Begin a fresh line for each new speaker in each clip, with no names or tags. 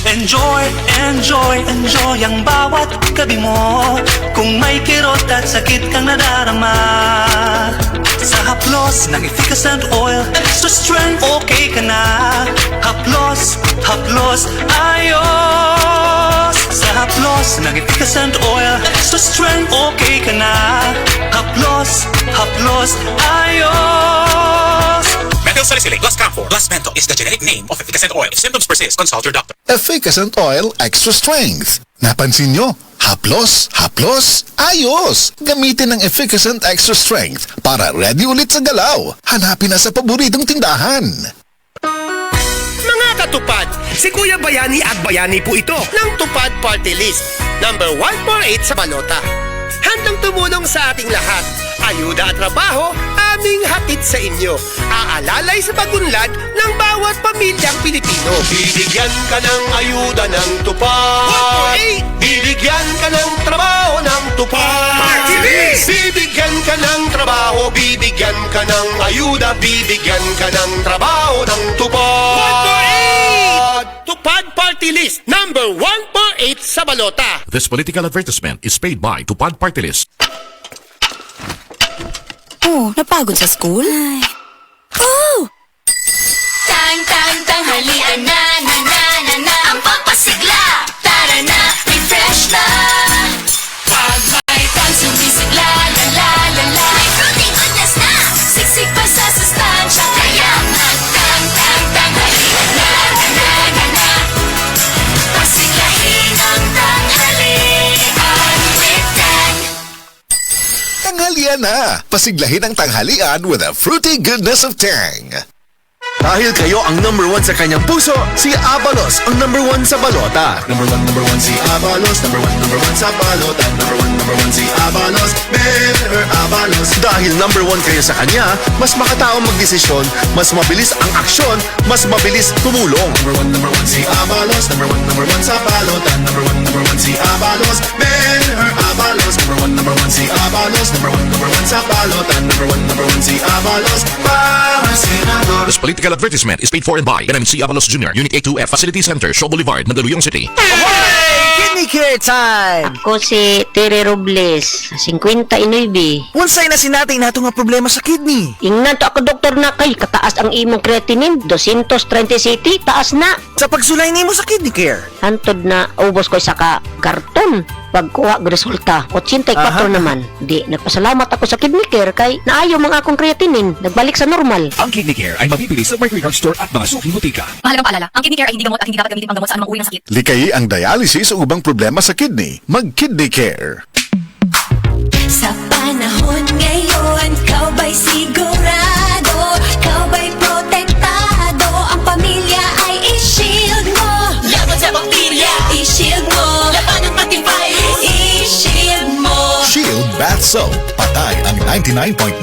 Enjoy, enjoy, enjoy ang bawat gabi mo. Kung may kirot at sakit kang nadarama, sa haplos ng efficacent oil, extra strength, okay ka na. Haplos, haplos, ayos. Sa haplos ng efficacent oil, extra strength, okay ka na. Haplos, haplos, ayos.
Methyl salicylate plus camphor plus menthol is the generic name of efficacent oil. If symptoms persist, consult your doctor.
Efficacent Oil Extra Strength. Napansin nyo? Haplos, haplos, ayos! Gamitin ng Efficacent Extra Strength para ready ulit sa galaw. Hanapin na sa paboritong tindahan.
Mga katupad, si Kuya Bayani Agbayani po ito ng Tupad Party List. Number 148 sa balota. Handang tumulong sa ating lahat. Ayuda at trabaho, aming hatid sa inyo. Aalalay sa pagunlad ng bawat pamilyang Pilipino. Bibigyan ka ng ayuda ng tupad. Bibigyan ka ng trabaho ng tupad. Bibigyan ka ng trabaho, bibigyan ka ng ayuda, bibigyan ka ng trabaho ng tupad. Tupad Party List, number 148 sa balota.
This political advertisement is paid by Tupad Party List.
Oh, napagod sa school? Ay. Oh!
Tanghalian na, na, na, na, na. Ang pampasigla, tara na, refresh na. Pag may pansumisigla, la, la, la, la. May fruity goodness na, siksik pa sa sustansya. Kaya tanghalian na, na, na, na, na. Pasiglahin ang tanghalian with Dan.
Tanghalian na! Pasiglahin ang tanghalian with a fruity goodness of Tang.
Dahil kayo ang number 1 sa kanyang puso, si Abalos ang number 1 sa balota. Number 1 si Abalos. Number 1 sa balota. Number 1 si Abalos. Better Abalos. Dahil number 1 kayo sa kanya, mas makataong magdesisyon, mas mabilis ang aksyon, mas mabilis tumulong. Number 1 si Abalos. Number 1 sa balota. Number 1 si Abalos. Better Abalos. Number 1 si Abalos. Number 1 sa balota. Number 1 si Abalos. Para senador.
This political advertisement is paid for and by NMC Avalos Jr., Unit A2F, Facility Center, Shaw Boulevard, Mandaluyong City.
Kidney care time!
Ako si Tere Robles, 59.
Unsay na sinatay nato nga problema sa kidney?
Ingnan to ako doktor na kay kataas ang imong creatinine, 230 city, taas na.
Sa pagsulay nimo sa kidney care?
Hantod na ubos ko isa ka karton. Pagkuha ng resulta, 84 naman. Di, nagpasalamat ako sa kidney care kay naayaw mga akong creatinine, nagbalik sa normal.
Ang kidney care ay mabibili sa Mercury Drug Store at mga suking butika.
Mahalagang paalala, ang kidney care ay hindi gamot at hindi dapat gamitin pang gamot sa anumang uri ng sakit.
Likayi ang dialysis o ubang problema sa kidney. Mag-Kidney Care.
Sa panahon ngayon, kau ba'y sigurado? Kau ba'y protektado? Ang pamilya ay i-shield mo. Laban sa bakterya, i-shield mo. Laban ng pating virus, i-shield mo.
Shield Bath Soap. Patay ang 99.9%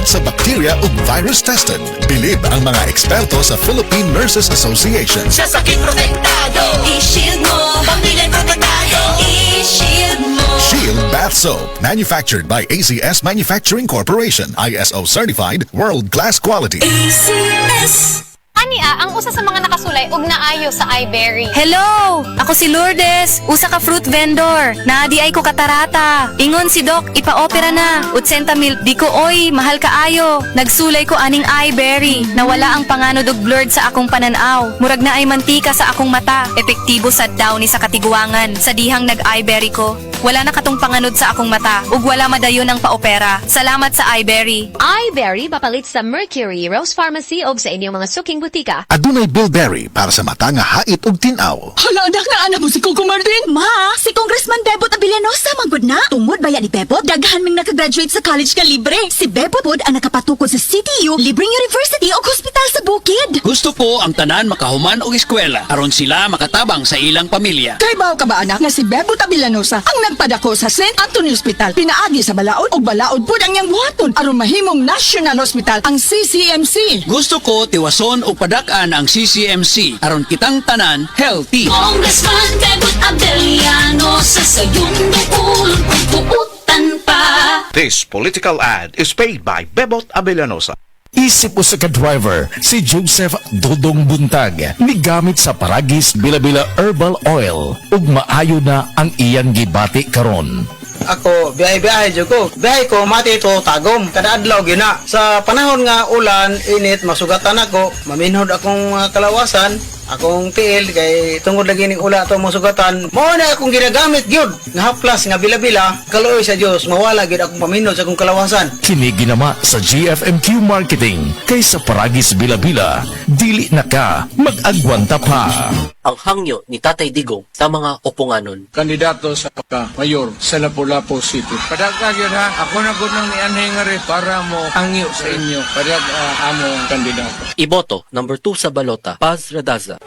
sa bacteria ug virus tested. Bilib ang mga eksperto sa Philippine Nurses Association.
Sa sakit protektado, i-shield mo. Pamilya protektado, i-shield mo.
Shield Bath Soap. Manufactured by ACS Manufacturing Corporation. ISO certified, world-class quality.
ACS.
Ania, ang usa sa mga nakasulay og naayo sa iBerry.
Hello! Ako si Lourdes, usa ka fruit vendor. Naadi ay ko katarata. Ingon si Doc, ipa-opera na. 80 mil, di ko oy, mahal kaayo. Nagsulay ko aning iBerry. Nawala ang panganod og blurred sa akong pananaw. Murag na ay mantika sa akong mata. Epektibo sa daw ni sa katiguangan. Sa dihang nag-iBerry ko. Wala na katong panganod sa akong mata. Ug wala madayon ang paopera. Salamat sa iBerry.
iBerry papalit sa Mercury, Rose Pharmacy o sa inyong mga suking butika.
Adunay Bilberry para sa mata nga hait ug tin-aw.
Hala, anak na anak mo si Coco Martin. Ma, si Congressman Bebot Abilianosa manggod na. Tungod baya ni Bebot, daghan ming nakagraduate sa college nga libre. Si Bebot pod ang nakapatukod sa CTU, libreng university o hospital sa bukid.
Gusto ko ang tanan makahuman og eskwela aron sila makatabang sa ilang pamilya.
Kay baw ka ba anak nga si Bebot Abilianosa ang nagpadako sa St. Anthony Hospital. Pinaagi sa balaod o balaod pod ang iyang buhaton aron mahimong National Hospital ang CCMC.
Gusto ko tiwason og padak-an ang CCMC aron kitang tanan healthy.
Congressman Bebot Abilianosa sa iyong dukulong pagbuutan pa.
This political ad is paid by Bebot Abilianosa.
Isip usa ka driver si Joseph Dodong Buntag migamit sa Paragis Bila-Bila Herbal Oil ug maayo na ang iyang gibati karon.
Ako, biyahe-biyahe dyan ko. Biyahe ko, mati ito, tagom. Kada adlaw, gina. Sa panahon nga ulan, init, masugatan ako. Maminhod akong kalawasan. Akong tiil, kay tungod lagi ning ula ito masugatan. Mao na akong ginagamit, gyud. Nga haplas, nga bila-bila. Kaluoy sa Diyos, mawala, gyud akong paminhod sa akong kalawasan.
Kini ginama sa GFMQ Marketing kay sa Paragis Bila-Bila, dili na ka mag-agwanta pa.
Ang hangyo ni Tatay Digong sa mga upunganon.
Kandidato sa mayor sa Lapu-Lapu City. Padag yun ha, ako na gud nang nianhingari para mo hangyo sa inyo. Padag among kandidato.
Iboto, number 2 sa balota, Paz Radaza.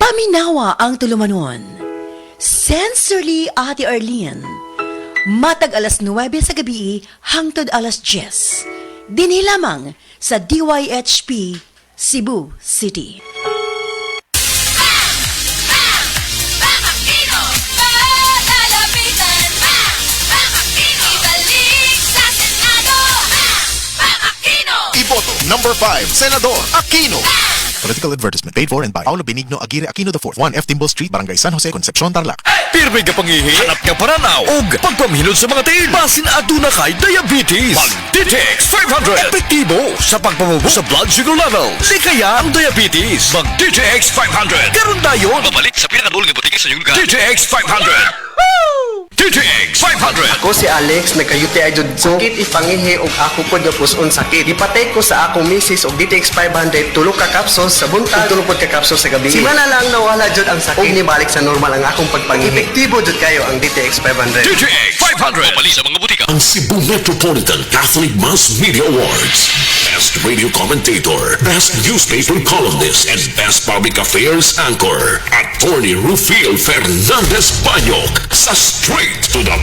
Paminawa ang tulumanon. Sensorily Ate Arlene. Matag alas 9 sa gabi hangtod alas 10. Dinhi lamang sa DYHP Cebu City.
Iboto number 5, Senador Aquino. Political advertisement paid for and by Paulo Benigno Aguirre Aquino IV, 1F Timbal Street, Barangay San Jose, Concepcion, Tarlac.
Pirmi ka pangihi, hanap ka paranaw, ug pagpamilod sa mga tiil. Basin aduna kay diabetes. Mag-DTX 500. Epektibo sa pagpamubo sa blood sugar level. Likaya ang diabetes. Mag-DTX 500. Karon dayon. Babalik sa pinakadulong ng butika sa iyong lugar. DTX 500. DTX 500.
Ako si Alex, nagkayuti ay jud sakit ipangihi og ako pod nga puson sakit. Ipatay ko sa akong misis og DTX 500 tulo ka capsules sa buntag, tulo pod ka capsules sa gabi. Simana lang nawala jud ang sakit. Og nibalik sa normal ang akong pagpangihi. Epektibo jud kayo ang DTX 500.
DTX 500. Babalik sa mga butika.
Ang Cebu Metropolitan Catholic Mass Media Awards. Best Radio Commentator, Best Newspaper Columnist, and Best Public Affairs Anchor. Attorney Rufiel Fernandez Banyok sa Straight to the